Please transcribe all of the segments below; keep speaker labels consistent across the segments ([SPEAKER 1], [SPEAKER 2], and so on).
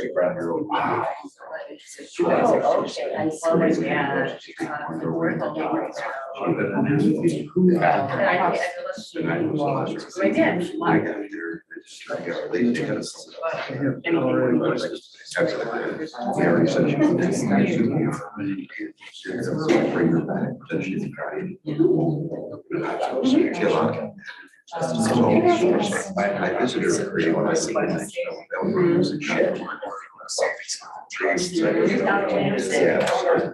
[SPEAKER 1] Street Brown Road.
[SPEAKER 2] Oh, okay, I saw that, yeah. Worth a lot. I did.
[SPEAKER 1] I got here, I just got late because. He already said she was bring her back, but she's crying. I visited her when I see that.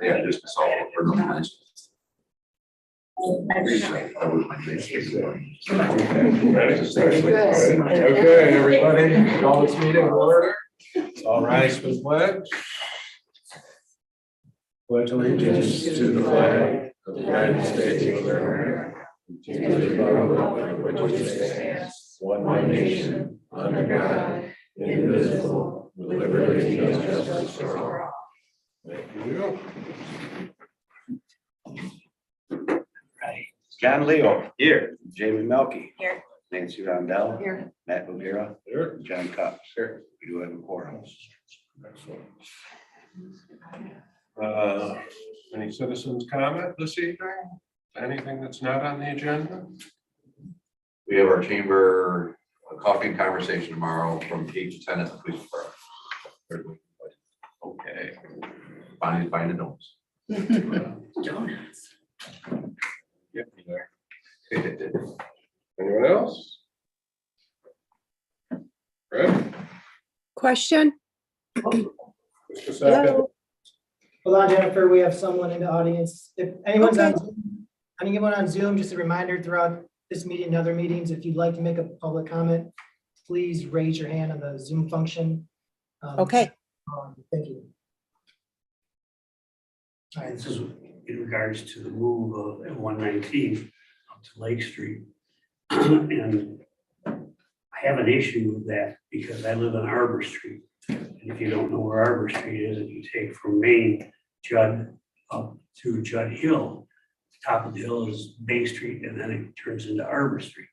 [SPEAKER 1] Yeah, just saw her.
[SPEAKER 3] Okay, everybody, call this meeting to order. All rise for the pledge. Pledge allegiance to the flag of the United States of America, to the republic for which it stands, one nation, under God, indivisible, with liberty and justice for all. Thank you.
[SPEAKER 4] Right. John Leo, here. Jamie Melky.
[SPEAKER 2] Here.
[SPEAKER 4] Nancy Rondell.
[SPEAKER 2] Here.
[SPEAKER 4] Matt O'Gara.
[SPEAKER 3] Here.
[SPEAKER 4] John Cox. Here. We do have a quorum.
[SPEAKER 3] Excellent. Any citizens comment this evening? Anything that's not on the agenda?
[SPEAKER 1] We have our chamber coffee and conversation tomorrow from 8 to 10 at the police department.
[SPEAKER 3] Okay.
[SPEAKER 1] Bonnie's buying the donuts.
[SPEAKER 2] Donuts.
[SPEAKER 3] Get me there. Anyone else? Fred?
[SPEAKER 5] Question?
[SPEAKER 3] Mr. Sackett?
[SPEAKER 5] Hello?
[SPEAKER 6] Hold on, Jennifer, we have someone in the audience. If anyone's on, anyone on Zoom, just a reminder throughout this meeting and other meetings, if you'd like to make a public comment, please raise your hand on the Zoom function.
[SPEAKER 5] Okay.
[SPEAKER 6] Thank you. All right,
[SPEAKER 7] This is in regards to the move of 119 up to Lake Street. And I have an issue with that because I live on Arbor Street. And if you don't know where Arbor Street is, if you take from Main Judd up to Judd Hill, the top of the hill is Bay Street, and then it turns into Arbor Street.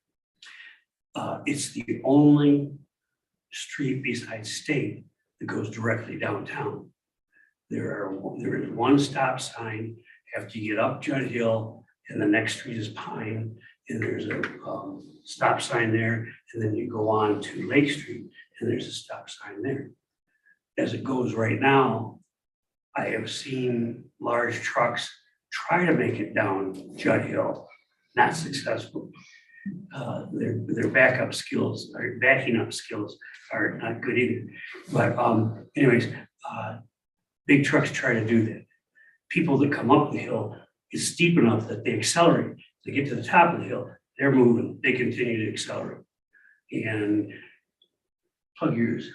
[SPEAKER 7] It's the only street besides State that goes directly downtown. There is one stop sign after you get up Judd Hill, and the next street is Pine, and there's a stop sign there, and then you go on to Lake Street, and there's a stop sign there. As it goes right now, I have seen large trucks try to make it down Judd Hill, not successful. Their backing up skills are not good either. But anyways, big trucks try to do that. People that come up the hill, it's steep enough that they accelerate. They get to the top of the hill, they're moving, they continue to accelerate. And plug yours.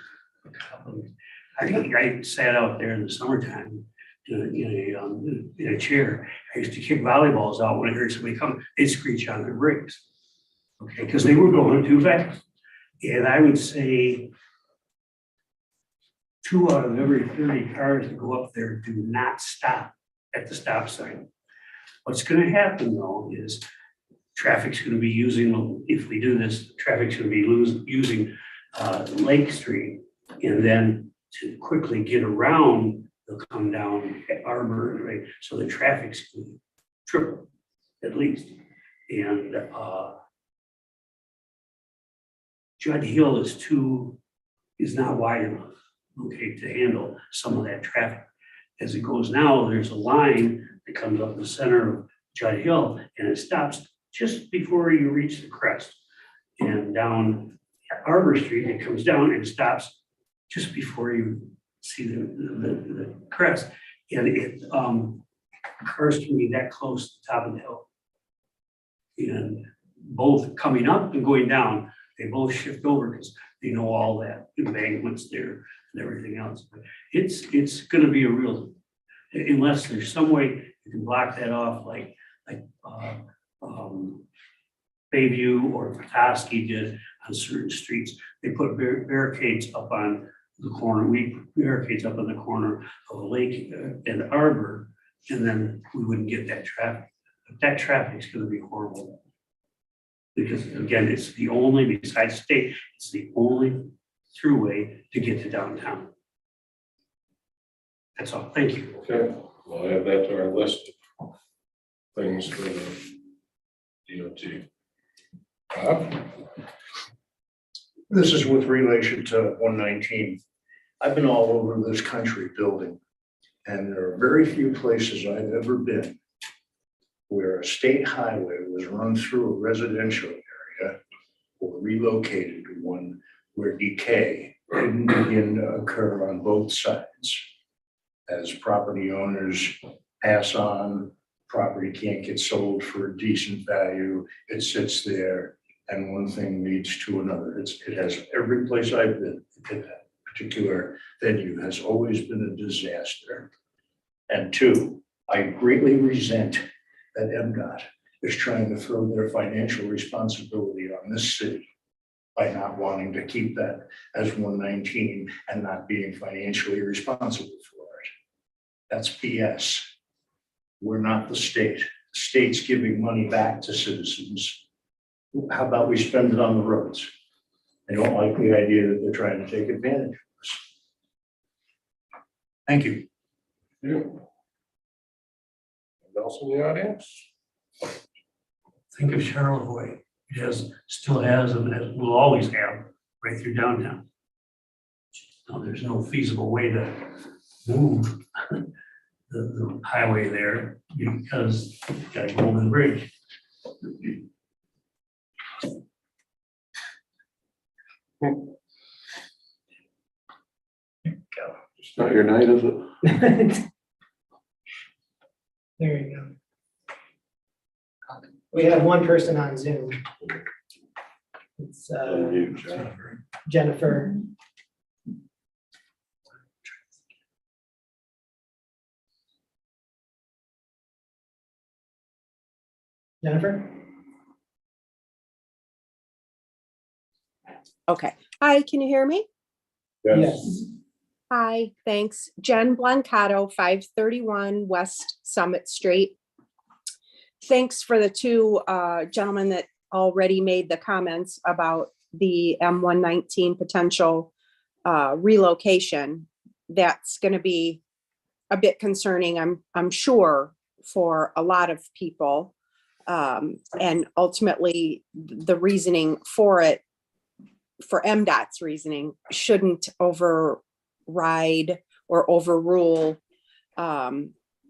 [SPEAKER 7] I sat out there in the summertime in a chair. I used to kick volleyballs out when I heard somebody come, they'd screech on their brakes. Okay, because they were going too fast. And I would say 2 out of every 30 cars that go up there do not stop at the stop sign. What's going to happen though is traffic's going to be using, if we do this, traffic's going to be using Lake Street, and then to quickly get around, they'll come down at Arbor, right? So the traffic's going to triple at least. And Judd Hill is not wide enough, okay, to handle some of that traffic. As it goes now, there's a line that comes up the center of Judd Hill, and it stops just before you reach the crest. And down Arbor Street, it comes down and stops just before you see the crest. And it cars can be that close to the top of the hill. And both coming up and going down, they both shift over because they know all that embankments there and everything else. But it's going to be a real, unless there's some way you can block that off, like Bayview or Petoskey did on certain streets. They put barricades up on the corner. We put barricades up on the corner of a lake and Arbor, and then we wouldn't get that traffic. But that traffic is going to be horrible. Because again, it's the only, besides State, it's the only throughway to get to downtown. That's all. Thank you.
[SPEAKER 3] Okay, we'll add that to our list of things for the DOT. Bob?
[SPEAKER 8] This is with relation to 119. I've been all over this country building, and there are very few places I've ever been where a state highway was run through a residential area or relocated to one where decay didn't begin to occur on both sides. As property owners pass on, property can't get sold for a decent value, it sits there, and one thing leads to another. It has every place I've been, that particular venue has always been a disaster. And two, I greatly resent that MDOT is trying to throw their financial responsibility on this city by not wanting to keep that as 119 and not being financially responsible for it. That's BS. We're not the state. The state's giving money back to citizens. How about we spend it on the roads? I don't like the idea that they're trying to take advantage of us. Thank you.
[SPEAKER 3] You. Anyone else in the audience?
[SPEAKER 7] Think of Charlevoix. It still has, and will always have, right through downtown. No, there's no feasible way to move the highway there because you've got a Golden Bridge.
[SPEAKER 3] It's not your night, is it?
[SPEAKER 6] There you go. We have one person on Zoom. It's
[SPEAKER 3] You, Jennifer.
[SPEAKER 6] Jennifer. Jennifer?
[SPEAKER 5] Okay. Hi, can you hear me?
[SPEAKER 3] Yes.
[SPEAKER 5] Hi, thanks. Jen Blancato, 531 West Summit Street. Thanks for the two gentlemen that already made the comments about the M119 potential relocation. That's going to be a bit concerning, I'm sure, for a lot of people. And ultimately, the reasoning for it, for MDOT's reasoning, shouldn't override or overrule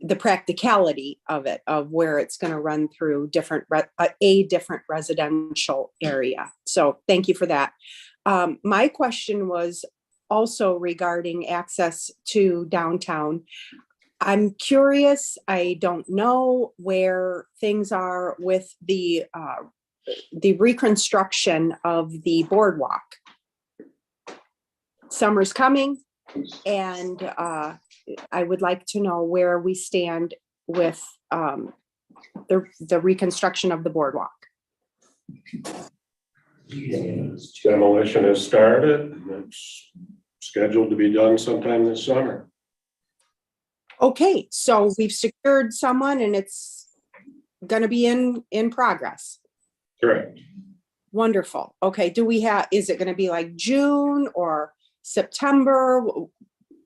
[SPEAKER 5] the practicality of it, of where it's going to run through a different residential area. So thank you for that. My question was also regarding access to downtown. I'm curious, I don't know where things are with the reconstruction of the boardwalk. Summer's coming, and I would like to know where we stand with the reconstruction of the boardwalk.
[SPEAKER 3] Demolition has started, and it's scheduled to be done sometime this summer.
[SPEAKER 5] Okay, so we've secured someone and it's gonna be in progress.
[SPEAKER 3] Correct.
[SPEAKER 5] Wonderful. Okay, is it gonna be like June or September?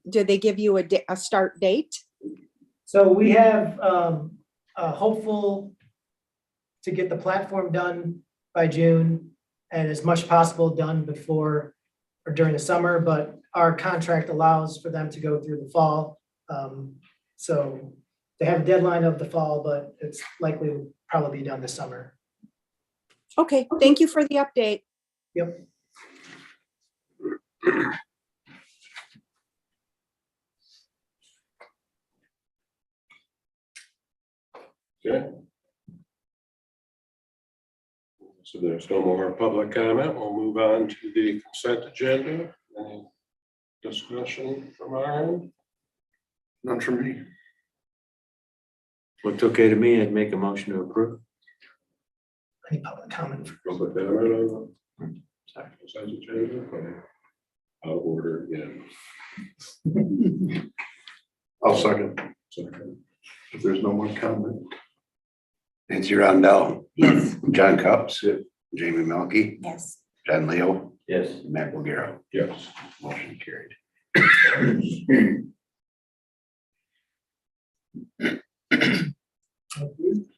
[SPEAKER 5] Did they give you a start date?
[SPEAKER 6] So we have hopeful to get the platform done by June and as much possible done before or during the summer, but our contract allows for them to go through the fall. So they have a deadline of the fall, but it's likely to probably be done this summer.
[SPEAKER 5] Okay, thank you for the update.
[SPEAKER 6] Yep.
[SPEAKER 3] Okay. So there's no more public comment. We'll move on to the consent agenda. Any discussion from our end?
[SPEAKER 4] None from me. Looks okay to me. I'd make a motion to approve.
[SPEAKER 6] Any public comment?
[SPEAKER 3] Public comment on the consent agenda? Okay. I'll order again.
[SPEAKER 4] I'll second.
[SPEAKER 3] Second.
[SPEAKER 4] If there's no more comment. Nancy Rondell.
[SPEAKER 2] Yes.
[SPEAKER 4] John Cups. Jamie Melky.
[SPEAKER 2] Yes.
[SPEAKER 4] John Leo.
[SPEAKER 8] Yes.
[SPEAKER 4] Matt Bulgaro.
[SPEAKER 3] Yes.
[SPEAKER 4] Motion carried.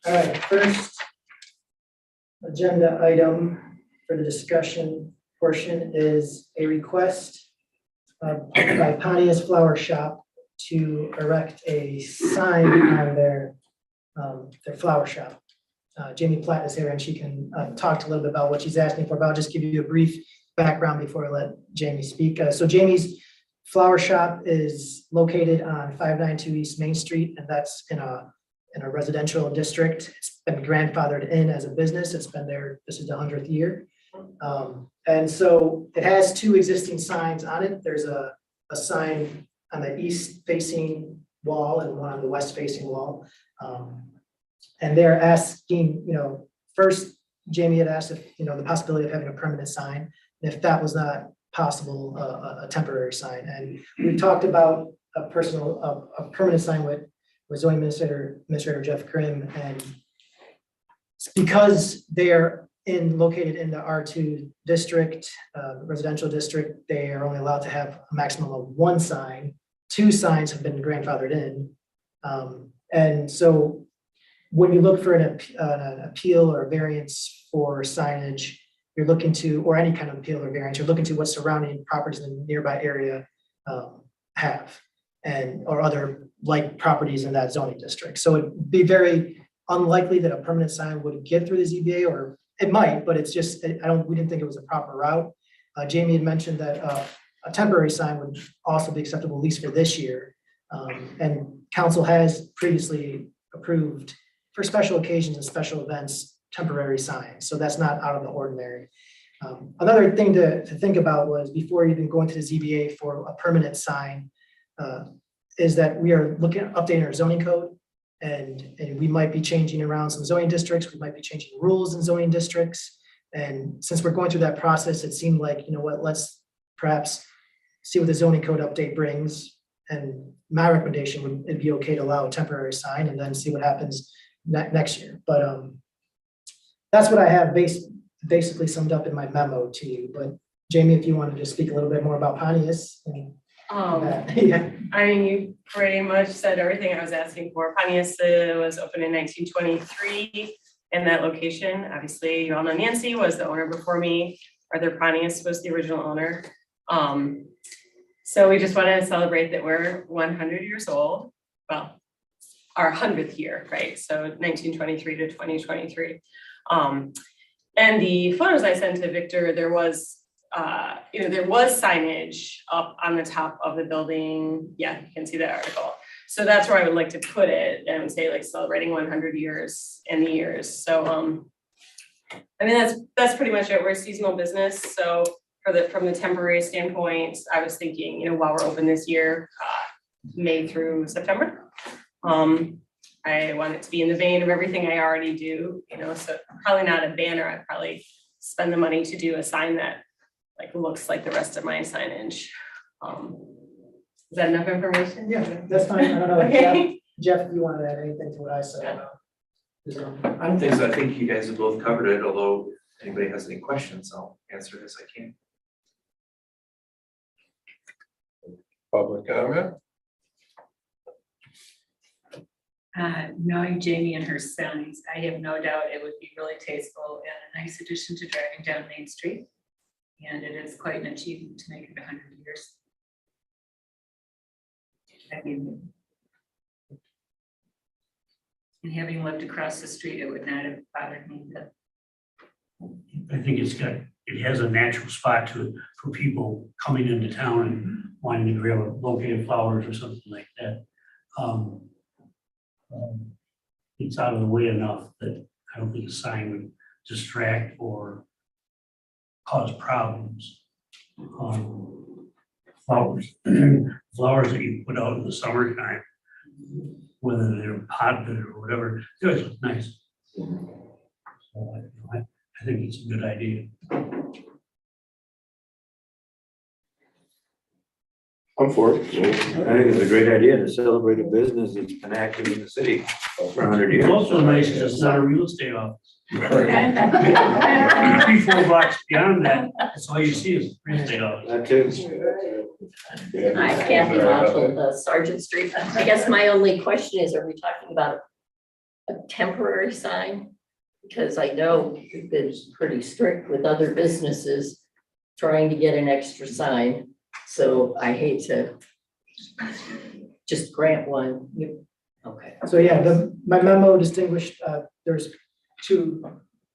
[SPEAKER 6] All right, first agenda item for the discussion portion is a request by Pontius Flower Shop to erect a sign on their flower shop. Jamie Platt is here and she can talk a little bit about what she's asking for, but I'll just give you a brief background before I let Jamie speak. So Jamie's flower shop is located on 592 East Main Street, and that's in a residential district. It's been grandfathered in as a business. It's been there, this is the 100th year. And so it has two existing signs on it. There's a sign on the east facing wall and one on the west facing wall. And they're asking, first Jamie had asked if, the possibility of having a permanent sign. And if that was not possible, a temporary sign. And we talked about a permanent sign with zoning administrator Jeff Krim, and because they're located in the R2 district, residential district, they are only allowed to have a maximum of one sign. Two signs have been grandfathered in. And so when you look for an appeal or a variance for signage, you're looking to, or any kind of appeal or variance, you're looking to what surrounding properties in the nearby area have, or other like properties in that zoning district. So it'd be very unlikely that a permanent sign would get through the ZBA, or it might, but it's just, we didn't think it was a proper route. Jamie had mentioned that a temporary sign would also be acceptable, at least for this year. And council has previously approved for special occasions and special events, temporary signs. So that's not out of the ordinary. Another thing to think about was before even going to the ZBA for a permanent sign, is that we are looking at updating our zoning code, and we might be changing around some zoning districts. We might be changing rules in zoning districts. And since we're going through that process, it seemed like, let's perhaps see what the zoning code update brings. And my recommendation would it'd be okay to allow a temporary sign and then see what happens next year. But that's what I have basically summed up in my memo to you. But Jamie, if you wanted to speak a little bit more about Pontius. Yeah.
[SPEAKER 2] I mean, you pretty much said everything I was asking for. Pontius was opened in 1923 in that location. Obviously, you all know Nancy was the owner before me. Arthur Pontius was the original owner. So we just want to celebrate that we're 100 years old. Well, our 100th year, right? So 1923 to 2023. And the photos I sent to Victor, there was signage up on the top of the building. Yeah, you can see that article. So that's where I would like to put it, and I would say like celebrating 100 years in the years. So, I mean, that's pretty much it. We're a seasonal business. So from the temporary standpoint, I was thinking, while we're open this year, May through September. I want it to be in the vein of everything I already do, so probably not a banner. I'd probably spend the money to do a sign that looks like the rest of my signage. Is that enough information?
[SPEAKER 6] Yeah, that's fine. I don't know.
[SPEAKER 2] Okay.
[SPEAKER 6] Jeff, if you want to add anything to what I said about.
[SPEAKER 3] I don't think so. I think you guys have both covered it, although if anybody has any questions, I'll answer as I can.
[SPEAKER 1] Public comment?
[SPEAKER 9] Knowing Jamie and her sons, I have no doubt it would be really tasteful and a nice addition to driving down Main Street. And it is quite an achievement to make it 100 years. And having lived across the street, it would not have bothered me that.
[SPEAKER 7] I think it has a natural spot to it for people coming into town and wanting to grab a bouquet of flowers or something like that. It's out of the way enough that I don't think a sign would distract or cause problems. Flowers that you put out in the summertime, whether they're potted or whatever, they always look nice. So I think it's a good idea.
[SPEAKER 4] I'm for it. I think it's a great idea to celebrate a business that's been active in the city for 100 years.
[SPEAKER 7] It's also nice that it's not a real estate office. 3-4 blocks beyond that, that's all you see is real estate office.
[SPEAKER 4] That too.
[SPEAKER 10] Hi, Kathy Marshall, Sergeant Street. I guess my only question is, are we talking about a temporary sign? Because I know you've been pretty strict with other businesses trying to get an extra sign. So I hate to just grant one. Okay.
[SPEAKER 6] So yeah, my memo distinguished, there's two,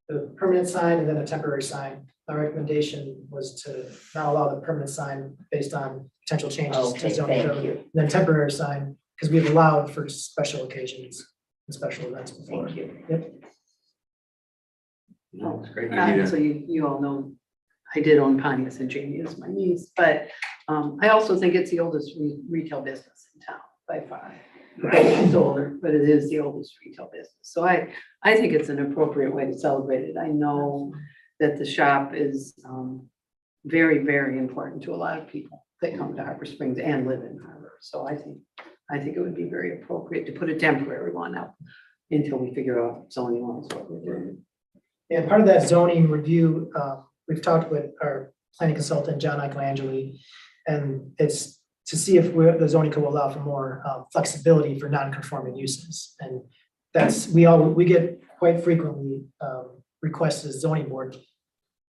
[SPEAKER 6] the permanent sign and then a temporary sign. My recommendation was to not allow the permanent sign based on potential changes to
[SPEAKER 10] Okay,
[SPEAKER 6] zoning
[SPEAKER 10] thank
[SPEAKER 6] code.
[SPEAKER 10] you.
[SPEAKER 6] And then temporary sign, because we've allowed for special occasions and special events before.
[SPEAKER 10] Thank you.
[SPEAKER 6] Yep.
[SPEAKER 4] No, it's great. idea.
[SPEAKER 11] So you all know, I did own Pontius and Jamie is my niece, but I also think it's the oldest retail business in town by far. It's older, but it is the oldest retail business. So I think it's an appropriate way to celebrate it. I know that the shop is very, very important to a lot of people that come to Harbor Springs and live in Harbor. So I think it would be very appropriate to put a temporary one up until we figure out zoning laws, what we're doing.
[SPEAKER 6] And part of that zoning review, we've talked with our planning consultant, John Michelangeli, and it's to see if the zoning code will allow for more flexibility for non-conforming uses. And that's, we get quite frequently requests as zoning board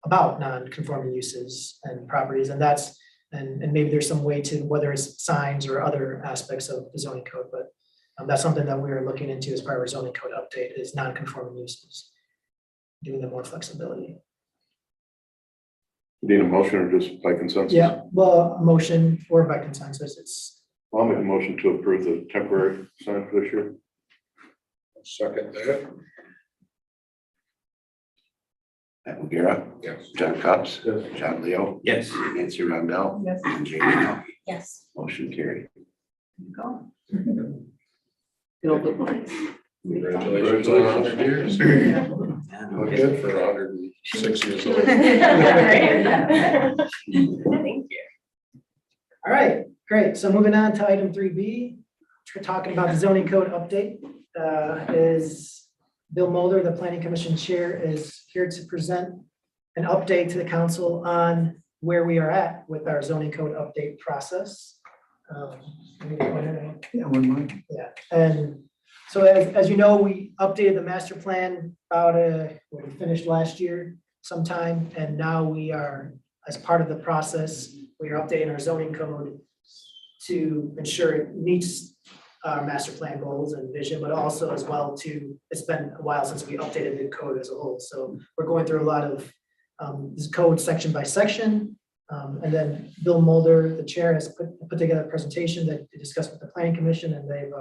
[SPEAKER 6] about non-conforming uses and properties, and that's, and maybe there's some way to, whether it's signs or other aspects of the zoning code, but that's something that we're looking into as part of our zoning code update is non-conforming uses, giving them more flexibility.
[SPEAKER 3] Need a motion or just by consensus?
[SPEAKER 6] Yeah, well, a motion or by consensus, it's,
[SPEAKER 3] I'll make a motion to approve the temporary sign for this year.
[SPEAKER 8] Second that.
[SPEAKER 12] Matt McGarrett,
[SPEAKER 1] Yes.
[SPEAKER 12] John Cox,
[SPEAKER 3] Yes.
[SPEAKER 12] John Leo,
[SPEAKER 4] Yes.
[SPEAKER 12] Nancy Rondell,
[SPEAKER 11] Yes.
[SPEAKER 12] and Jamie Hockey.
[SPEAKER 10] Yes.
[SPEAKER 12] Motion carried.
[SPEAKER 11] Go. It'll look nice.
[SPEAKER 8] Congratulations on 100 years. Look good for 106 years old.
[SPEAKER 2] Thank you.
[SPEAKER 6] all right, great. So moving on to item 3B, we're talking about the zoning code update. Is Bill Mulder, the planning commission chair, is here to present an update to the council on where we are at with our zoning code update process. Let me point it out.
[SPEAKER 8] Yeah, one more.
[SPEAKER 6] Yeah, and so as you know, we updated the master plan about, we finished last year sometime, and now we are, as part of the process, we are updating our zoning code to ensure it meets our master plan goals and vision, but also as well to, it's been a while since we updated the code as a whole, so we're going through a lot of this code section by section. And then Bill Mulder, the chair, has put together a presentation that they discussed with the planning commission, and they've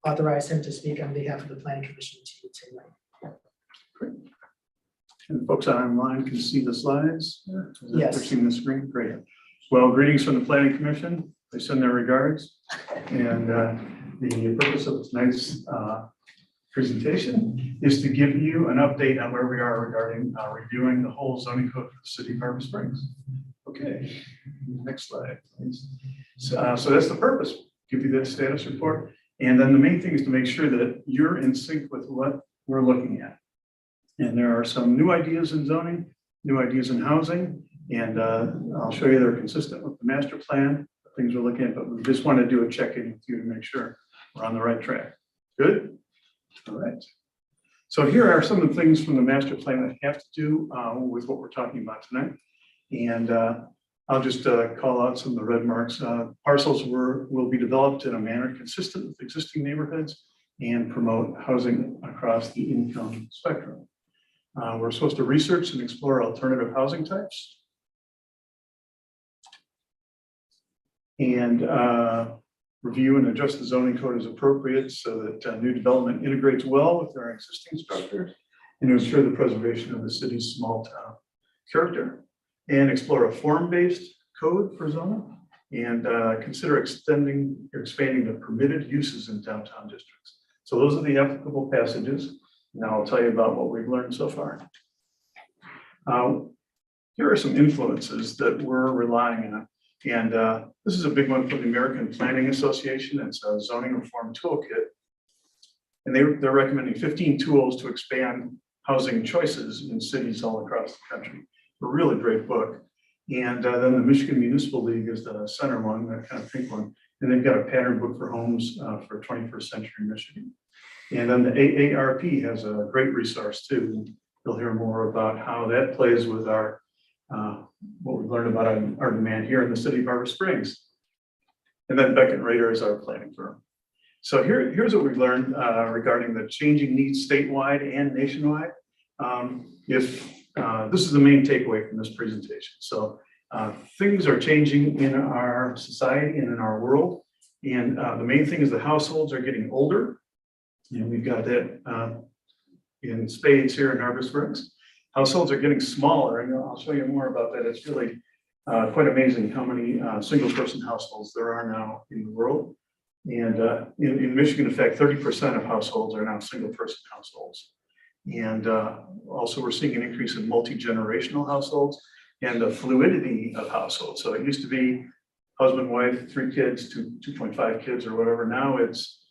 [SPEAKER 6] authorized him to speak on behalf of the planning commission tonight.
[SPEAKER 13] And folks online can see the slides.
[SPEAKER 6] Yes.
[SPEAKER 13] They're seeing the screen, great. Well, greetings from the planning commission. They send their regards. And the purpose of tonight's presentation is to give you an update on where we are regarding reviewing the whole zoning code for the city of Harbor Springs. Okay, next slide, please. So that's the purpose, give you that status report. And then the main thing is to make sure that you're in sync with what we're looking at. And there are some new ideas in zoning, new ideas in housing, and I'll show you they're consistent with the master plan, the things we're looking at, but we just want to do a check-in with you to make sure we're on the right track. Good? All right. So here are some of the things from the master plan that have to do with what we're talking about tonight. And I'll just call out some of the red marks. Parcels will be developed in a manner consistent with existing neighborhoods and promote housing across the income spectrum. We're supposed to research and explore alternative housing types. And review and adjust the zoning code as appropriate so that new development integrates well with our existing structures and to ensure the preservation of the city's small town character. And explore a form-based code for zoning and consider expanding the permitted uses in downtown districts. So those are the applicable passages. Now I'll tell you about what we've learned so far. Here are some influences that we're relying on. And this is a big one from the American Planning Association. It's a zoning reform toolkit. And they're recommending 15 tools to expand housing choices in cities all across the country. A really great book. And then the Michigan Municipal League is the center one, that kind of pink one. And they've got a pattern book for homes for 21st century Michigan. And then the AARP has a great resource too. You'll hear more about how that plays with our, what we've learned about our demand here in the city of Harbor Springs. And then Beckett Rader is our planning firm. So here's what we've learned regarding the changing needs statewide and nationwide. This is the main takeaway from this presentation. So things are changing in our society and in our world. And the main thing is the households are getting older. And we've got that in spades here in Harbor Springs. Households are getting smaller, and I'll show you more about that. It's really quite amazing how many single-person households there are now in the world. And in Michigan, in fact, 30% of households are now single-person households. And also we're seeing an increase in multi-generational households and the fluidity of households. So it used to be husband, wife, 3 kids, 2.5 kids or whatever. Now it's,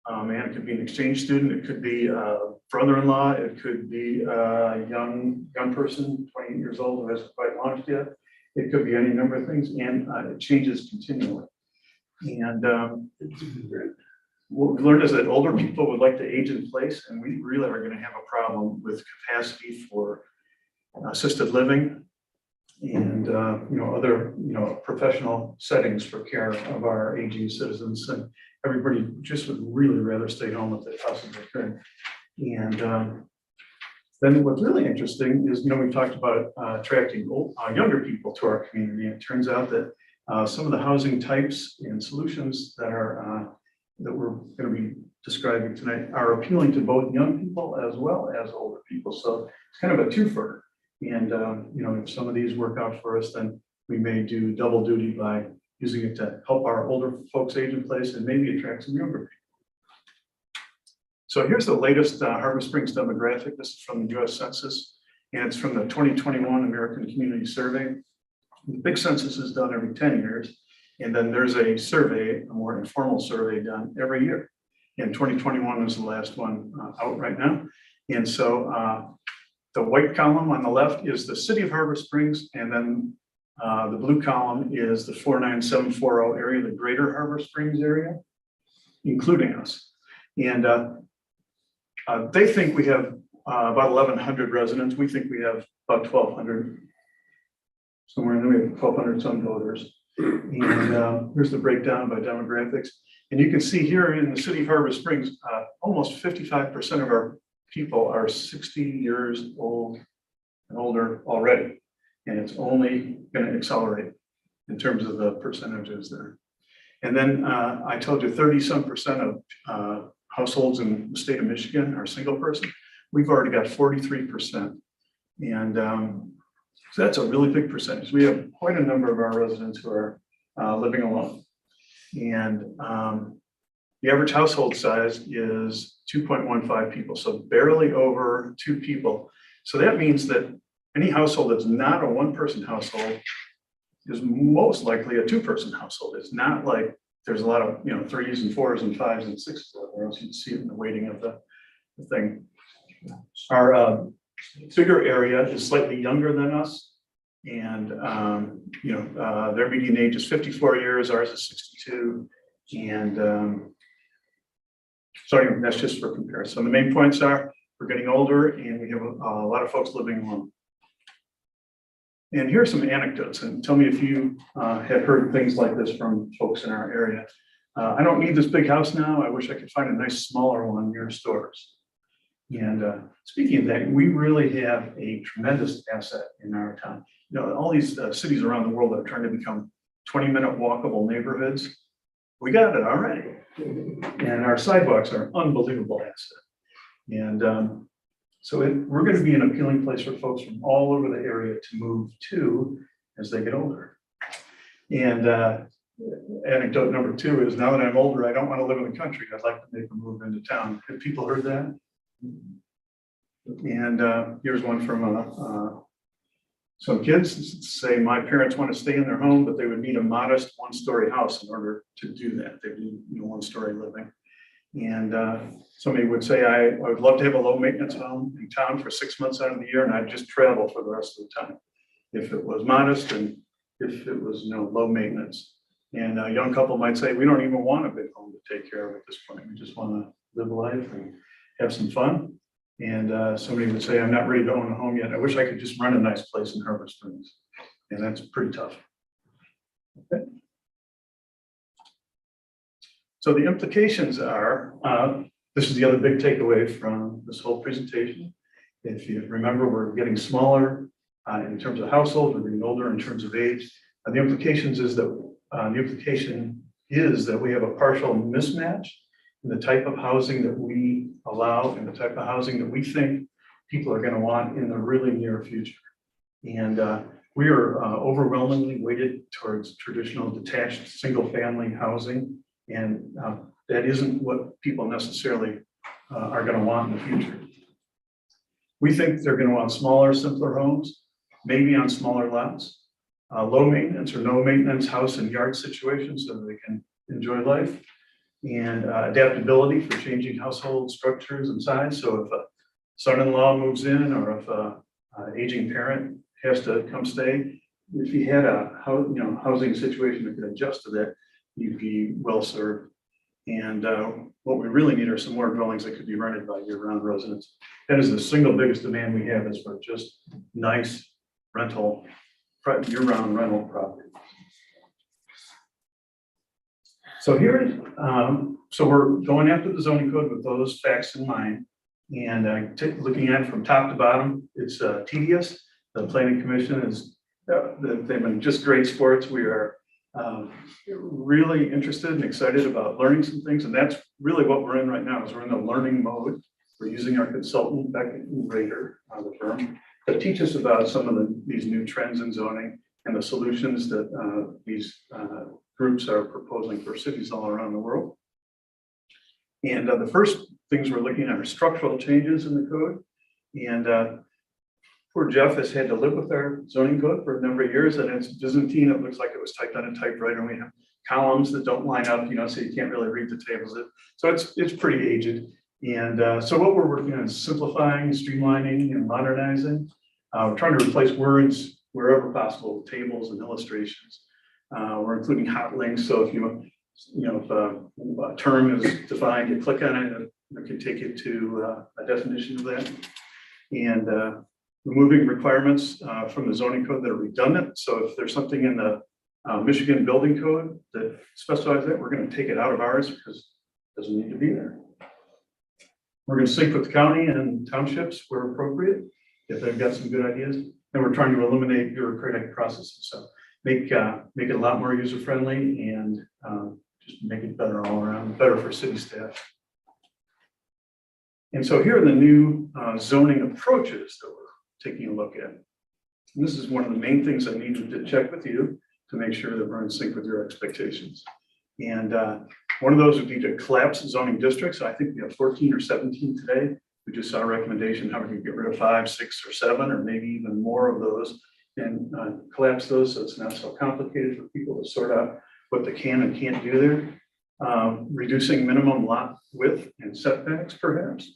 [SPEAKER 13] man, it could be an exchange student. It could be a brother-in-law. It could be a young person, 28 years old, who hasn't quite launched yet. It could be any number of things, and it changes continually. And what we learned is that older people would like to age in place, and we really are going to have a problem with capacity for assisted living and other professional settings for care of our aging citizens. And everybody just would really rather stay home if they possibly could. And then what's really interesting is, we've talked about attracting younger people to our community. It turns out that some of the housing types and solutions that we're going to be describing tonight are appealing to both young people as well as older people. So it's kind of a twofer. And if some of these work out for us, then we may do double duty by using it to help our older folks age in place and maybe attract some younger people. So here's the latest Harbor Springs demographic. This is from the US Census, and it's from the 2021 American Community Survey. The big census is done every 10 years, and then there's a survey, a more informal survey done every year. And 2021 is the last one out right now. And so the white column on the left is the city of Harbor Springs, and then the blue column is the 49740 area, the greater Harbor Springs area, including us. And they think we have about 1,100 residents. We think we have about 1,200. Somewhere in there, we have 1,200 some voters. And here's the breakdown by demographics. And you can see here in the city of Harbor Springs, almost 55% of our people are 60 years old and older already. And it's only going to accelerate in terms of the percentages there. And then I told you 30-some% of households in the state of Michigan are single person. We've already got 43%. And so that's a really big percentage. We have quite a number of our residents who are living alone. And the average household size is 2.15 people, so barely over 2 people. So that means that any household that's not a 1-person household is most likely a 2-person household. It's not like there's a lot of 3s and 4s and 5s and 6s, or else you'd see it in the weighting of the thing. Our figure area is slightly younger than us, and their median age is 54 years, ours is 62, and so anyway, that's just for comparison. The main points are we're getting older, and we have a lot of folks living alone. And here's some anecdotes, and tell me if you have heard things like this from folks in our area. I don't need this big house now. I wish I could find a nice smaller one near stores. And speaking of that, we really have a tremendous asset in our town. All these cities around the world that are trying to become 20-minute walkable neighborhoods, we got it already. And our sidewalks are an unbelievable asset. And so we're going to be an appealing place for folks from all over the area to move to as they get older. And anecdote number 2 is, now that I'm older, I don't want to live in the country. I'd like to make a move into town. Have people heard that? And here's one from some kids say, my parents want to stay in their home, but they would need a modest 1-story house in order to do that. They need 1-story living. And somebody would say, I would love to have a low maintenance home in town for 6 months out of the year, and I'd just travel for the rest of the time. If it was modest and if it was low maintenance. And a young couple might say, we don't even want a big home to take care of at this point. We just want to live life and have some fun. And somebody would say, I'm not ready to own a home yet. I wish I could just rent a nice place in Harbor Springs. And that's pretty tough. Okay. So the implications are, this is the other big takeaway from this whole presentation. If you remember, we're getting smaller in terms of households, we're getting older in terms of age. The implication is that we have a partial mismatch in the type of housing that we allow and the type of housing that we think people are going to want in the really near future. And we are overwhelmingly weighted towards traditional detached single-family housing, and that isn't what people necessarily are going to want in the future. We think they're going to want smaller, simpler homes, maybe on smaller lots, low maintenance or no maintenance house and yard situations so that they can enjoy life, and adaptability for changing household structures and size. So if a son-in-law moves in, or if an aging parent has to come stay, if you had a housing situation that could adjust to that, you'd be well served. And what we really need are some more dwellings that could be rented by year-round residents. That is the single biggest demand we have, is for just nice rental, year-round rental property. So here, so we're going after the zoning code with those facts in mind, and looking at it from top to bottom, it's tedious. The planning commission is, they've been just great sports. We are really interested and excited about learning some things, and that's really what we're in right now. Is we're in the learning mode. We're using our consultant, Beckett Rader, the firm, to teach us about some of these new trends in zoning and the solutions that these groups are proposing for cities all around the world. And the first things we're looking at are structural changes in the code. And poor Jeff has had to live with our zoning code for a number of years, and it's Byzantine. It looks like it was typed on a typewriter, and we have columns that don't line up, so you can't really read the tables. So it's pretty aged. And so what we're working on is simplifying, streamlining, and modernizing. We're trying to replace words wherever possible with tables and illustrations. We're including hot links, so if if a term is defined, you click on it, and it can take you to a definition of that. And removing requirements from the zoning code that are redundant. So if there's something in the Michigan building code that specifies that, we're going to take it out of ours because it doesn't need to be there. We're going to sync with the county and townships where appropriate, if they've got some good ideas. And we're trying to eliminate bureaucratic processes. So make it a lot more user-friendly, and just make it better all around, better for city staff. And so here are the new zoning approaches that we're taking a look at. And this is one of the main things I needed to check with you to make sure that we're in sync with your expectations. And one of those would be to collapse zoning districts. I think we have 14 or 17 today. We just saw a recommendation how we can get rid of 5, 6, or 7, or maybe even more of those, and collapse those so it's not so complicated for people to sort out what they can and can't do there. Reducing minimum lot width and setbacks, perhaps.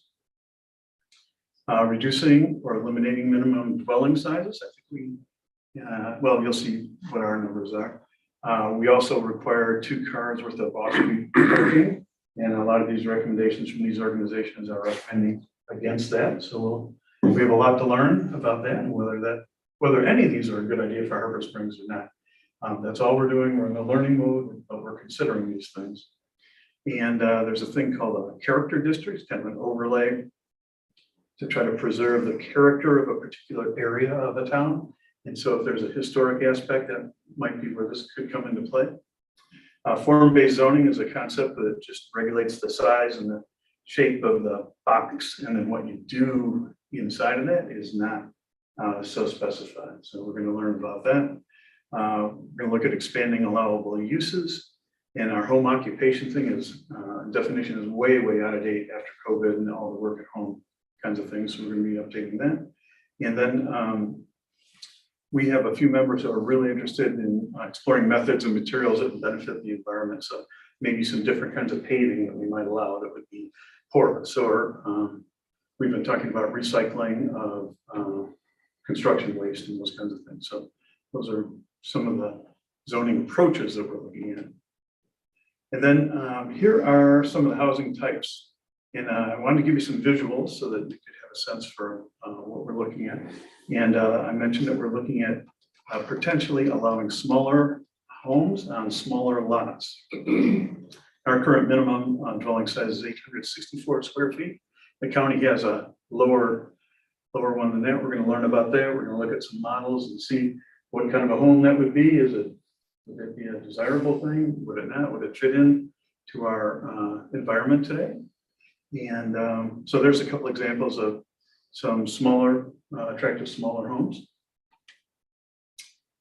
[SPEAKER 13] Reducing or eliminating minimum dwelling sizes. I think well, you'll see what our numbers are. We also require 2 cars worth of off-street parking, and a lot of these recommendations from these organizations are recommending against that. So we have a lot to learn about that, and whether any of these are a good idea for Harbor Springs or not. That's all we're doing. We're in the learning mode, but we're considering these things. And there's a thing called a character district, kind of an overlay to try to preserve the character of a particular area of a town. And so if there's a historic aspect, that might be where this could come into play. Form-based zoning is a concept that just regulates the size and the shape of the box, and then what you do inside of that is not so specified. So we're going to learn about that. We're going to look at expanding allowable uses, and our home occupation thing is definition is way out of date after COVID and all the work at home kinds of things. So we're going to be updating that. And then we have a few members who are really interested in exploring methods and materials that benefit the environment. So maybe some different kinds of paving that we might allow that would be porous, or we've been talking about recycling of construction waste and those kinds of things. So those are some of the zoning approaches that we're looking at. And then here are some of the housing types. And I wanted to give you some visuals so that you could have a sense for what we're looking at. And I mentioned that we're looking at potentially allowing smaller homes on smaller lots. Our current minimum dwelling size is 864 square feet. The county has a lower one than that. We're going to learn about that. We're going to look at some models and see what kind of a home that would be. Would it be a desirable thing? Would it not? Would it fit in to our environment today? And so there's a couple examples of some smaller, attractive smaller homes.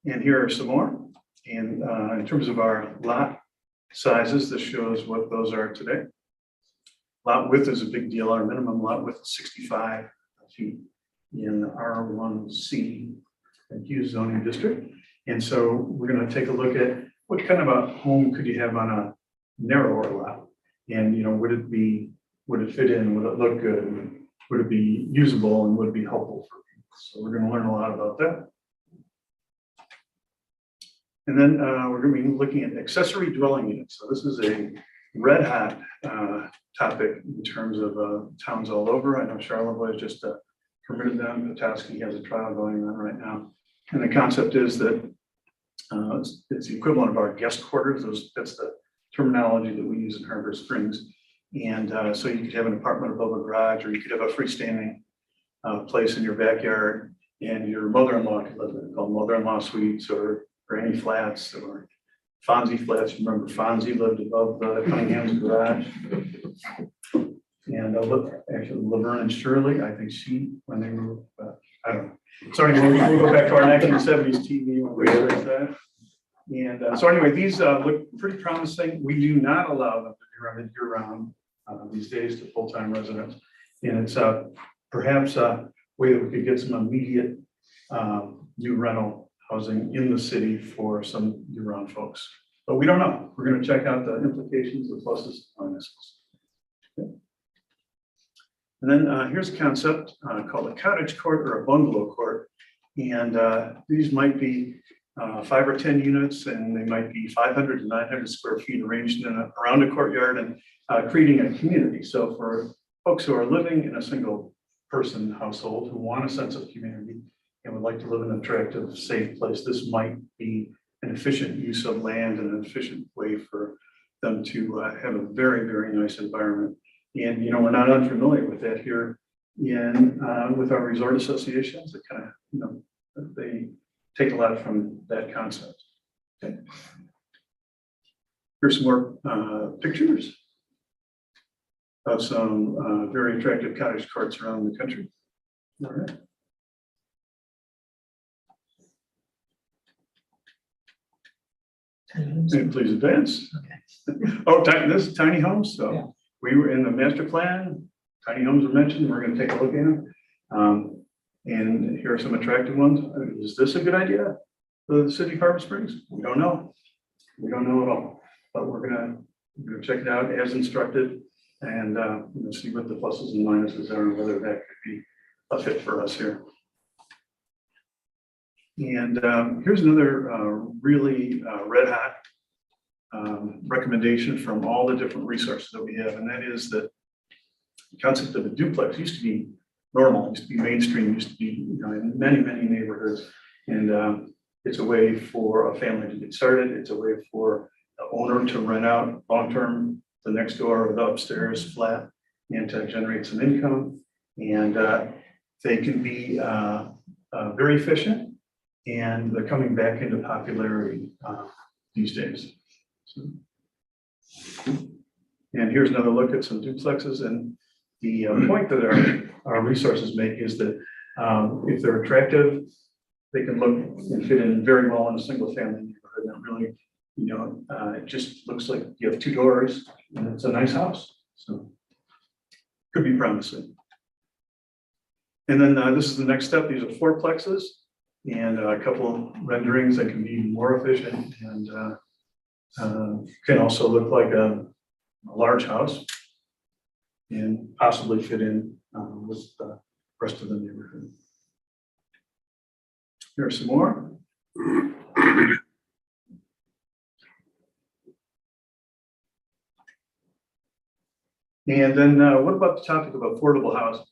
[SPEAKER 13] And here are some more. And in terms of our lot sizes, this shows what those are today. Lot width is a big deal. Our minimum lot width is 65 feet in R1C and Hughes zoning district. And so we're going to take a look at what kind of a home could you have on a narrower lot? And, would it fit in? Would it look good? Would it be usable and would it be helpful for people? So we're going to learn a lot about that. And then we're going to be looking at accessory dwelling units. So this is a red hot topic in terms of towns all over. I know Charlevoix has just permitted them. Petoskey has a trial going on right now. And the concept is that it's the equivalent of our guest quarters. That's the terminology that we use in Harbor Springs. And so you could have an apartment above a garage, or you could have a freestanding place in your backyard, and your mother-in-law could live in it, called mother-in-law suites or granny flats or Fonzie flats. Remember Fonzie lived above Cunningham's garage. And actually Laverne and Shirley, I think when they moved, I don't know. So anyway, we'll go back to our 1970s TV when we realized that. And so anyway, these look pretty promising. We do not allow them to be rented year-round these days to full-time residents. And it's perhaps a way that we could get some immediate new rental housing in the city for some year-round folks. But we don't know. We're going to check out the implications, the pluses and minuses. Okay. And then here's a concept called a cottage court or a bungalow court. And these might be 5 or 10 units, and they might be 500 to 900 square feet arranged around a courtyard and creating a community. So for folks who are living in a single person household who want a sense of community and would like to live in an attractive, safe place, this might be an efficient use of land and an efficient way for them to have a very, very nice environment. And, we're not unfamiliar with that here with our resort associations. That kind of, they take a lot from that concept. Okay. Here's some more pictures of some very attractive cottage courts around the country. All right. And please advance. Okay. Oh, this is tiny homes. So yeah. We were in the master plan. Tiny homes were mentioned. We're going to take a look at them. And here are some attractive ones. Is this a good idea for the city of Harbor Springs? We don't know. We don't know at all. But we're gonna check it out as instructed and see what the pluses and minuses are and whether that could be a fit for us here. And here's another really red hot recommendation from all the different resources that we have, and that is that the concept of a duplex used to be normal, used to be mainstream, used to be in many, many neighborhoods. And it's a way for a family to get started. It's a way for the owner to rent out long-term the next door or the upstairs flat and to generate some income. And they can be very efficient, and they're coming back into popularity these days. So, and here's another look at some duplexes. And the point that our resources make is that if they're attractive, they can look and fit in very well in a single family neighborhood. And really, it just looks like you have 2 doors and it's a nice house. So could be promising. And then this is the next step. These are 4plexes and a couple of renderings that can be more efficient and can also look like a large house and possibly fit in with the rest of the neighborhood. Here are some more. And then what about the topic of affordable housing?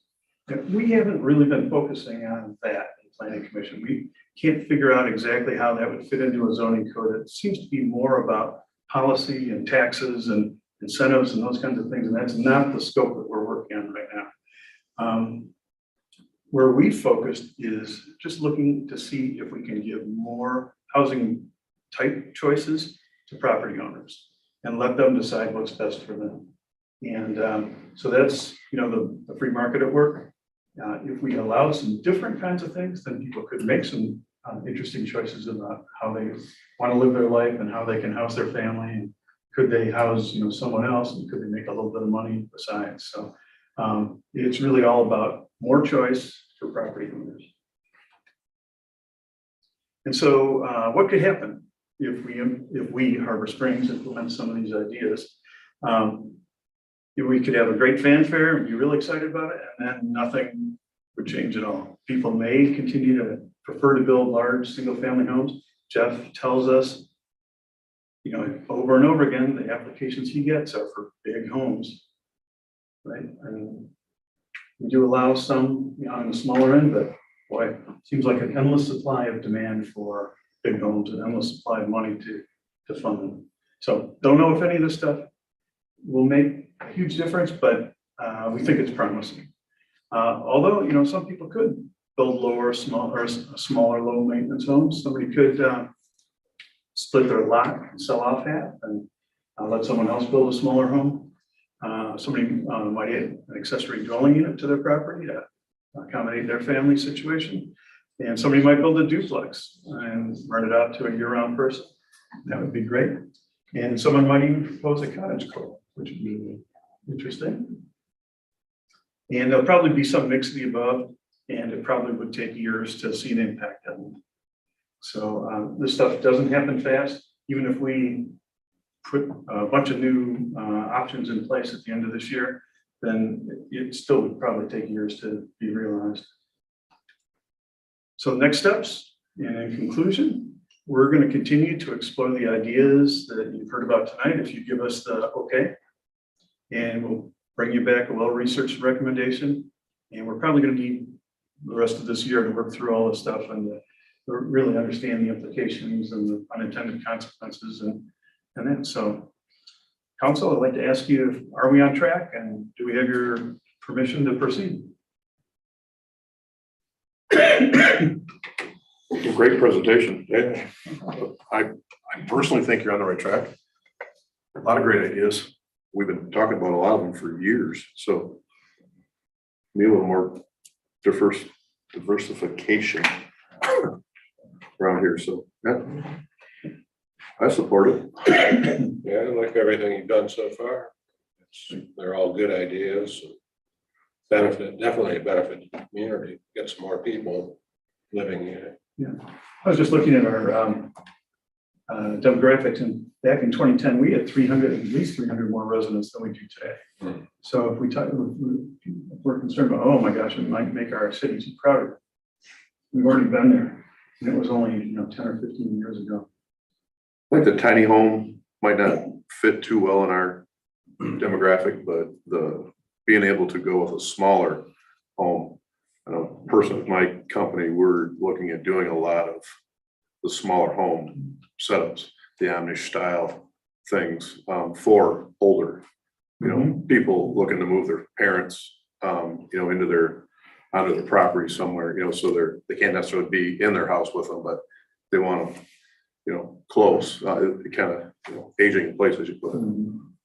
[SPEAKER 13] We haven't really been focusing on that in planning commission. We can't figure out exactly how that would fit into a zoning code. It seems to be more about policy and taxes and incentives and those kinds of things. And that's not the scope that we're working on right now. Where we focused is just looking to see if we can give more housing type choices to property owners and let them decide what's best for them. And so that's, the free market at work. If we allow some different kinds of things, then people could make some interesting choices about how they want to live their life and how they can house their family. And could they house, someone else, and could they make a little bit of money besides? So it's really all about more choice for property owners. And so what could happen if we, Harbor Springs, implement some of these ideas? We could have a great fanfare and be really excited about it, and then nothing would change at all. People may continue to prefer to build large single-family homes. Jeff tells us, over and over again, the applications he gets are for big homes, right? And we do allow some on the smaller end, but boy, it seems like an endless supply of demand for big homes and endless supply of money to fund them. So don't know if any of this stuff will make a huge difference, but we think it's promising. Although, some people could build smaller, low maintenance homes. Somebody could split their lot and sell off half and let someone else build a smaller home. Somebody might add an accessory dwelling unit to their property to accommodate their family situation. And somebody might build a duplex and rent it out to a year-round person. That would be great. And someone might even propose a cottage club, which would be interesting. And there'll probably be some mix of the above, and it probably would take years to see an impact on them. So this stuff doesn't happen fast. Even if we put a bunch of new options in place at the end of this year, then it still would probably take years to be realized. So next steps, and in conclusion, we're going to continue to explore the ideas that you've heard about tonight if you give us the okay. And we'll bring you back a well-researched recommendation. And we're probably going to need the rest of this year to work through all this stuff and to really understand the implications and the unintended consequences and that. So, Council, I'd like to ask you, are we on track and do we have your permission to proceed?
[SPEAKER 12] Great presentation. Yeah. I personally think you're on the right track. A lot of great ideas. We've been talking about a lot of them for years. So maybe a little more diversification around here. So yeah, I support it.
[SPEAKER 3] Yeah, I like everything you've done so far. They're all good ideas. Definitely benefit the community, get some more people living here.
[SPEAKER 13] Yeah, I was just looking at our demographics, and back in 2010, we had at least 300 more residents than we do today. So if we're concerned about, oh my gosh, it might make our cities crowded. We've already been there, and it was only 10 or 15 years ago.
[SPEAKER 12] I think the tiny home might not fit too well in our demographic, but being able to go with a smaller home. Person at my company, we're looking at doing a lot of the smaller home setups, the Amish style things for older, people looking to move their parents, onto the property somewhere, so they can't necessarily be in their house with them, but they want them, close, kind of, aging in place, as you put it.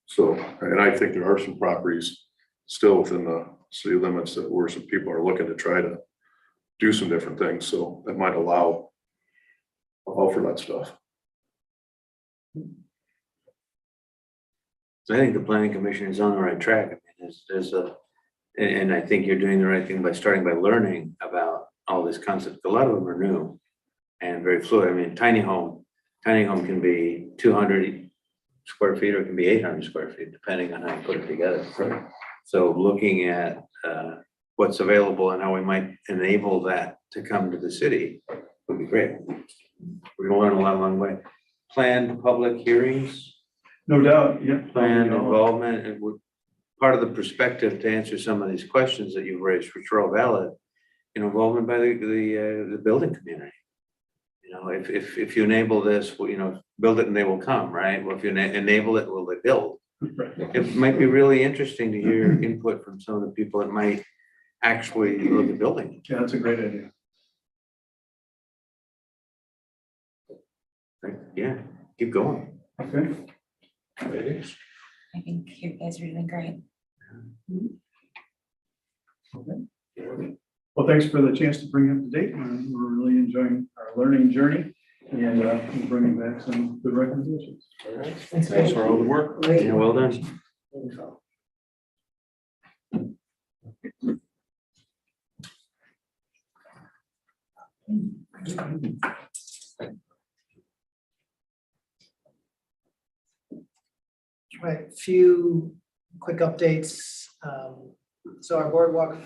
[SPEAKER 12] So, and I think there are some properties still within the city limits where some people are looking to try to do some different things. So that might allow for that stuff.
[SPEAKER 4] So I think the planning commission is on the right track. I mean, and I think you're doing the right thing by starting by learning about all these concepts. A lot of them are new and very fluid. I mean, tiny home can be 200 square feet or it can be 800 square feet, depending on how you put it together.
[SPEAKER 12] Right.
[SPEAKER 4] So looking at what's available and how we might enable that to come to the city would be great. We're gonna learn a lot along the way. Planned public hearings,
[SPEAKER 13] No doubt, yeah.
[SPEAKER 4] planned involvement, and part of the perspective to answer some of these questions that you've raised, which are all valid, involvement by the building community. If you enable this, well, build it and they will come, right? Well, if you enable it, will they build? It might be really interesting to hear input from some of the people that might actually look at building.
[SPEAKER 13] Yeah, that's a great idea.
[SPEAKER 4] Yeah, keep going.
[SPEAKER 13] Okay.
[SPEAKER 9] I think you guys are doing great.
[SPEAKER 13] Well, thanks for the chance to bring up to date. We're really enjoying our learning journey and we're bringing back some good recommendations.
[SPEAKER 12] Thanks for all the work.
[SPEAKER 4] Yeah, well done.
[SPEAKER 6] Right, few quick updates. So our boardwalk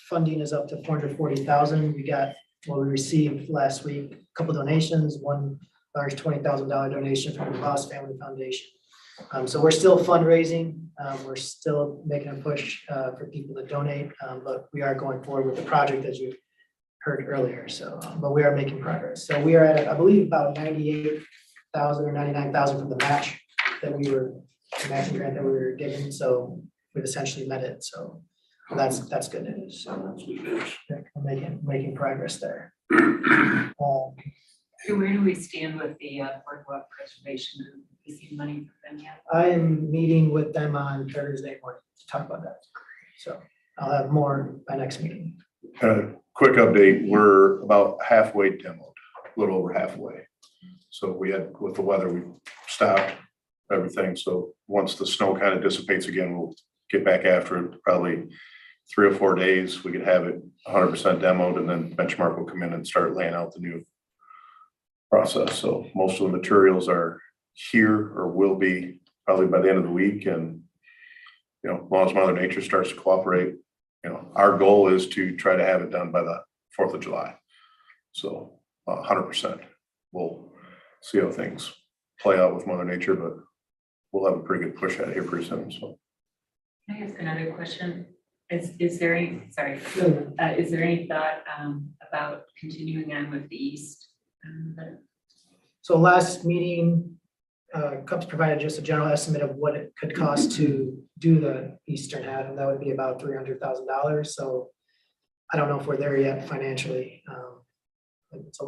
[SPEAKER 6] funding is up to 440,000. We received last week a couple donations, one large $20,000 donation from the Boss Family Foundation. So we're still fundraising. We're still making a push for people to donate, but we are going forward with the project as you heard earlier. So, but we are making progress. So we are at, I believe, about 98,000 or 99,000 from the match that we were, the matching grant that we were given. So we've essentially met it. So that's good news. So we're making progress there.
[SPEAKER 9] Where do we stand with the boardwalk preservation? Have we seen money for them yet?
[SPEAKER 6] I am meeting with them on Thursday morning to talk about that. So I'll have more by next meeting.
[SPEAKER 12] Quick update, we're about halfway demoed, a little over halfway. So with the weather, we stopped everything. So once the snow kind of dissipates again, we'll get back after it. Probably 3 or 4 days, we could have it 100% demoed, and then Benchmark will come in and start laying out the new process. So most of the materials are here or will be probably by the end of the week. And, as long as Mother Nature starts to cooperate, our goal is to try to have it done by the 4th of July. So 100%. We'll see how things play out with Mother Nature, but we'll have a pretty good push at it here pretty soon. So.
[SPEAKER 9] Can I ask another question? Is there any thought about continuing on with the east?
[SPEAKER 6] So last meeting, CUPS provided just a general estimate of what it could cost to do the eastern half, and that would be about $300,000. So I don't know if we're there yet financially. It's a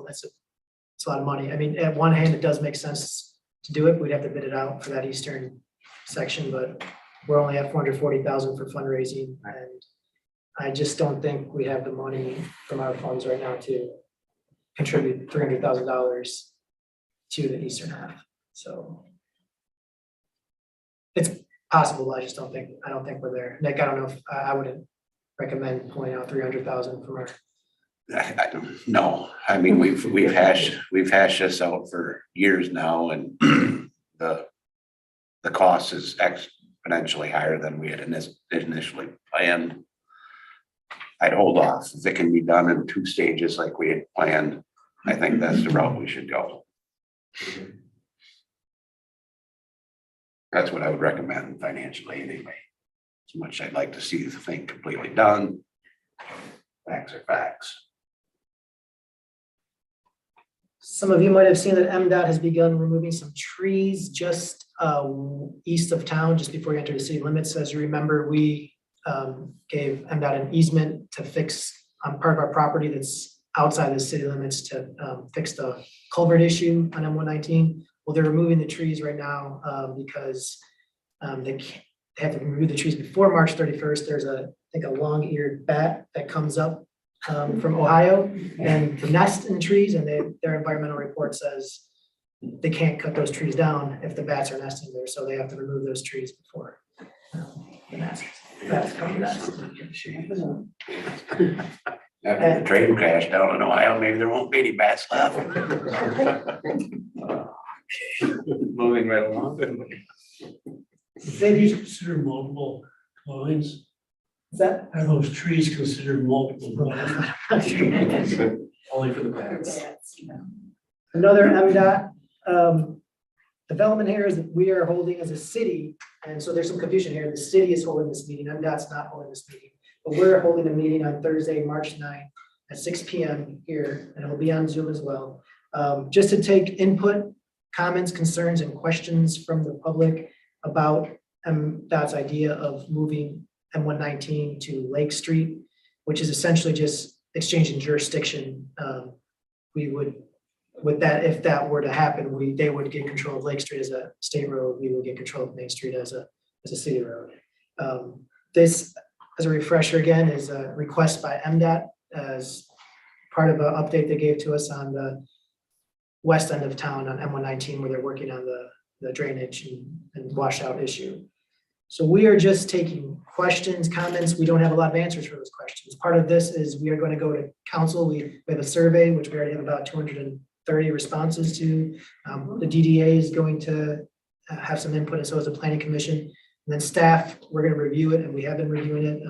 [SPEAKER 6] lot of money. I mean, at one hand, it does make sense to do it. We'd have to bid it out for that eastern section, but we're only at 440,000 for fundraising, and I just don't think we have the money from our funds right now to contribute $300,000 to the eastern half. So it's possible. I don't think we're there. Nick, I don't know if I wouldn't recommend pulling out 300,000 from our.
[SPEAKER 14] I don't know. I mean, we've hashed this out for years now, and the cost is exponentially higher than we had initially planned. I'd hold off. If it can be done in 2 stages like we had planned, I think that's the route we should go. That's what I would recommend financially anyway. As much as I'd like to see the thing completely done, facts are facts.
[SPEAKER 6] Some of you might have seen that MDOT has begun removing some trees just east of town, just before you enter the city limits. As you remember, we gave MDOT an easement to fix on part of our property that's outside the city limits to fix the culvert issue on M119. Well, they're removing the trees right now because they have to remove the trees before March 31st. There's I think a long-eared bat that comes up from Ohio and to nest in trees, and their environmental report says they can't cut those trees down if the bats are nesting there, so they have to remove those trees before the bats come to nest.
[SPEAKER 14] After the train crash down in Ohio, maybe there won't be any bats left.
[SPEAKER 4] Moving right along.
[SPEAKER 7] Trees considered multiple dwellings?
[SPEAKER 6] That
[SPEAKER 7] Are those trees considered multiple dwellings?
[SPEAKER 13] Only for the bats.
[SPEAKER 6] another MDOT development here is that we are holding as a city, and so there's some confusion here. The city is holding this meeting. MDOT's not holding this meeting. But we're holding a meeting on Thursday, March 9th at 6 PM here, and it'll be on Zoom as well. Just to take input, comments, concerns, and questions from the public about MDOT's idea of moving M119 to Lake Street, which is essentially just exchanging jurisdiction. We would, with that, if that were to happen, they would get control of Lake Street as a state road, we would get control of Main Street as a city road. This, as a refresher again, is a request by MDOT as part of an update they gave to us on the west end of town on M119, where they're working on the drainage and washout issue. So we are just taking questions, comments. We don't have a lot of answers for those questions. Part of this is we are going to go to council. We have a survey, which we already have about 230 responses to. The DDA is going to have some input, and so is the planning commission. And then staff, we're going to review it, and we have been reviewing it,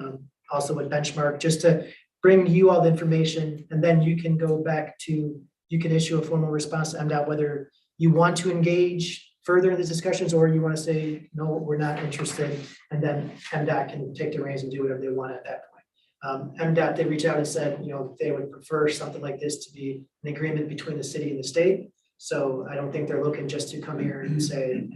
[SPEAKER 6] also with Benchmark, just to bring you all the information, and then you can go back to, you can issue a formal response to MDOT, whether you want to engage further in these discussions, or you want to say, no, we're not interested, and then MDOT can take the reins and do whatever they want at that point. MDOT, they reached out and said, they would prefer something like this to be an agreement between the city and the state. So I don't think they're looking just to come here and say,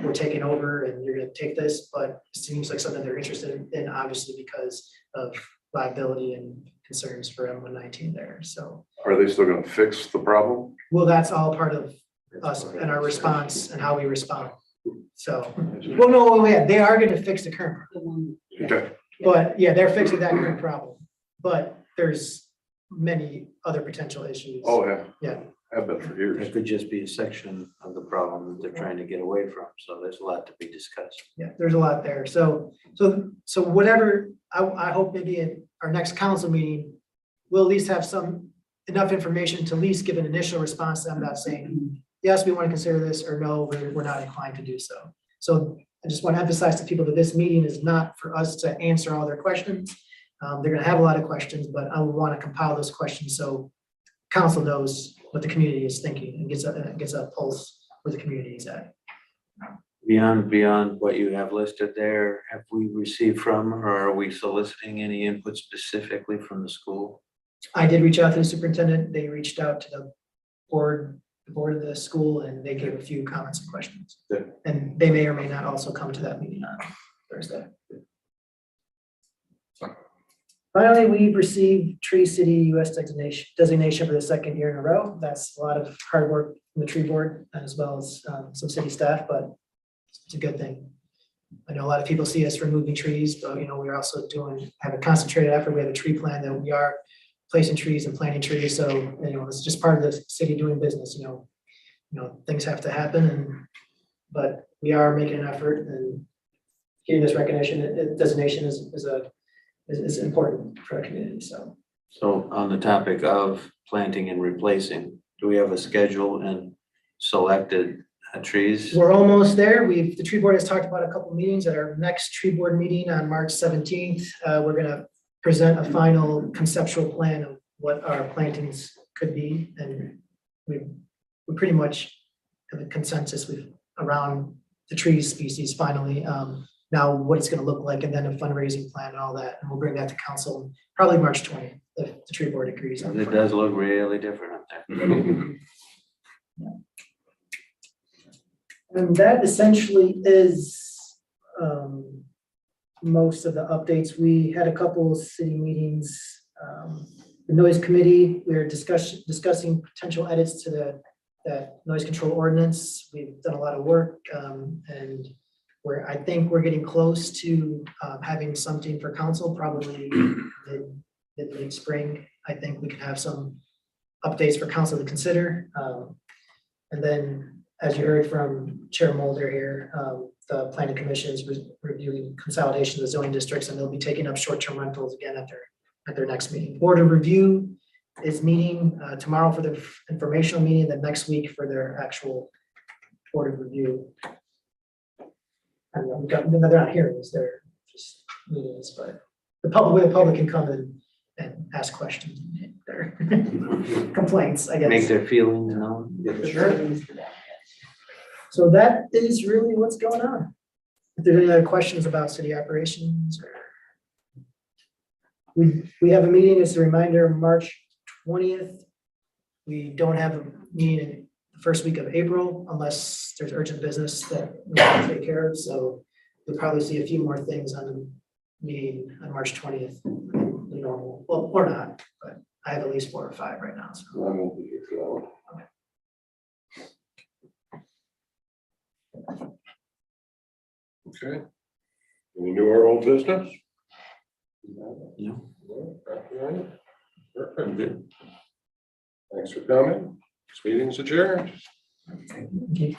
[SPEAKER 6] we're taking over and you're gonna take this, but it seems like something they're interested in, obviously because of liability and concerns for M119 there, so.
[SPEAKER 12] Are they still gonna fix the problem?
[SPEAKER 6] Well, that's all part of us and our response and how we respond. So, well, no, they are gonna fix the current,
[SPEAKER 12] Okay,
[SPEAKER 6] but yeah, they're fixing that current problem. But there's many other potential issues.
[SPEAKER 12] oh, yeah.
[SPEAKER 6] Yeah.
[SPEAKER 12] Have been for years.
[SPEAKER 4] It could just be a section of the problem that they're trying to get away from, so there's a lot to be discussed.
[SPEAKER 6] Yeah, there's a lot there. So whatever, I hope maybe in our next council meeting, we'll at least have enough information to at least give an initial response to them about saying, yes, we want to consider this, or no, we're not inclined to do so. So I just want to emphasize to people that this meeting is not for us to answer all their questions. They're going to have a lot of questions, but I want to compile those questions so council knows what the community is thinking and gets a pulse where the community is at.
[SPEAKER 4] Beyond what you have listed there, have we received from, or are we soliciting any input specifically from the school?
[SPEAKER 6] I did reach out to the superintendent. They reached out to the board of the school, and they gave a few comments and questions.
[SPEAKER 12] Good.
[SPEAKER 6] And they may or may not also come to that meeting on Thursday. Finally, we've received Tree City US designation for the second year in a row. That's a lot of hard work from the tree board as well as some city staff, but it's a good thing. I know a lot of people see us removing trees, but we're also have a concentrated effort. We have a tree plan that we are placing trees and planting trees. So, it's just part of the city doing business, things have to happen, but we are making an effort, and getting this recognition, designation is important for our community, so.
[SPEAKER 4] So on the topic of planting and replacing, do we have a schedule and selected trees?
[SPEAKER 6] We're almost there. The tree board has talked about a couple meetings. At our next tree board meeting on March 17th, we're gonna present a final conceptual plan of what our plantings could be, and we pretty much have a consensus around the tree species finally. Now what it's gonna look like, and then a fundraising plan and all that, and we'll bring that to council probably March 20th, if the tree board agrees. on
[SPEAKER 4] It does look really different up there.
[SPEAKER 6] And that essentially is most of the updates. We had a couple of city meetings. The noise committee, we are discussing potential edits to that noise control ordinance. We've done a lot of work, and I think we're getting close to having something for council, probably mid-late spring. I think we can have some updates for council to consider. And then, as you heard from Chair Mulder here, the planning commission is reviewing consolidation of the zoning districts, and they'll be taking up short-term rentals again at their next meeting. Board of Review is meeting tomorrow for the informational meeting, then next week for their actual Board of Review. And they're not hearings, they're just meetings, but the public can come in and ask questions, their complaints, I guess.
[SPEAKER 4] Make their feelings known.
[SPEAKER 6] Sure. So that is really what's going on. If there's any other questions about city operations or. We have a meeting, as a reminder, March 20th. We don't have a meeting in the first week of April unless there's urgent business that we have to take care of. So you'll probably see a few more things on the meeting on March 20th than normal. Well, or not, but I have at least 4 or 5 right now. So
[SPEAKER 12] I won't be here for that one. Okay. Any new or old business?
[SPEAKER 4] No.
[SPEAKER 12] Perfect. Thanks for coming. This meeting's adjourned.
[SPEAKER 6] okay.